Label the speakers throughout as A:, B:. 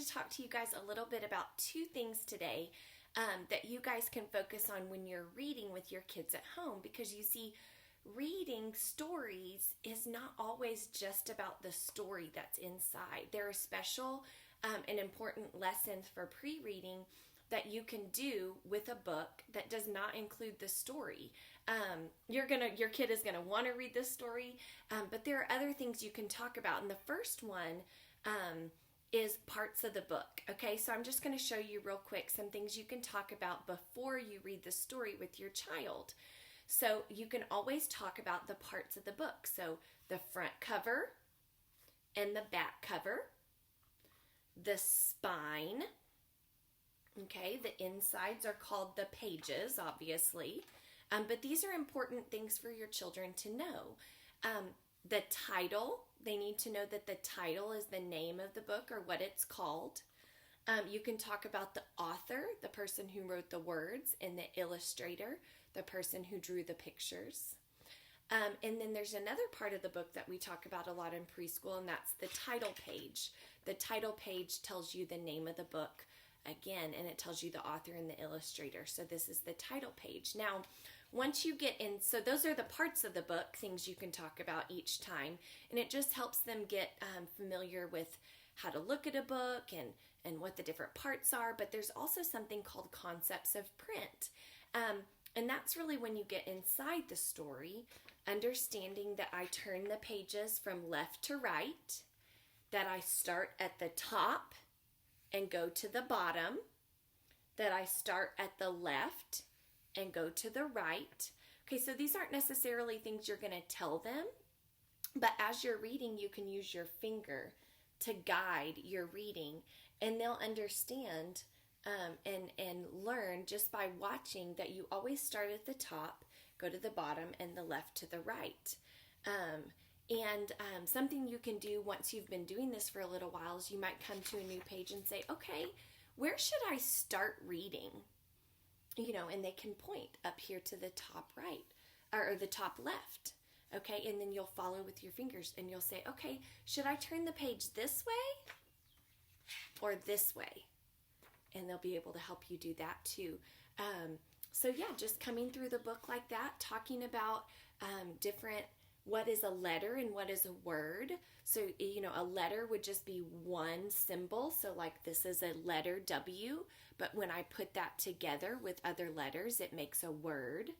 A: to talk to you guys a little bit about two things today that you guys can focus on when you're reading with your kids at home, because you see, reading stories is not always just about the story that's inside. There are special and important lessons for pre-reading that you can do with a book that does not include the story. Your kid is gonna want to read this story, but there are other things you can talk about. And the first one is parts of the book. Okay, so I'm just going to show you real quick some things you can talk about before you read the story with your child. So you can always talk about the parts of the book. So the front cover and the back cover, the spine. Okay, the insides are called the pages, obviously. But these are important things for your children to know. The title, they need to know that the title is the name of the book or what it's called. You can talk about the author, the person who wrote the words, and the illustrator, the person who drew the pictures. And then there's another part of the book that we talk about a lot in preschool, and that's the title page. The title page tells you the name of the book again, and it tells you the author and the illustrator. So this is the title page. Now, once you get in, so those are the parts of the book, things you can talk about each time, and it just helps them get familiar with how to look at a book and what the different parts are. But there's also something called concepts of print, and that's really when you get inside the story, understanding that I turn the pages from left to right, that I start at the top and go to the bottom, that I start at the left and go to the right. Okay, so these aren't necessarily things you're going to tell them, but as you're reading, you can use your finger to guide your reading, and they'll understand and learn just by watching that you always start at the top, go to the bottom, and the left to the right. Something you can do once you've been doing this for a little while is you might come to a new page and say, okay, where should I start reading? And they can point up here to the top right or the top left. Okay, and then you'll follow with your fingers and you'll say, okay, should I turn the page this way or this way? And they'll be able to help you do that too. So yeah, just coming through the book like that, talking about different, what is a letter and what is a word. So, a letter would just be one symbol. So like this is a letter W, but when I put that together with other letters, it makes a word.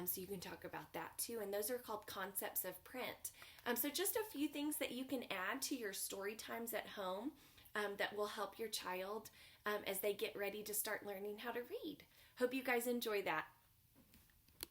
A: So you can talk about that too. And those are called concepts of print. So just a few things that you can add to your story times at home that will help your child as they get ready to start learning how to read. Hope you guys enjoy that.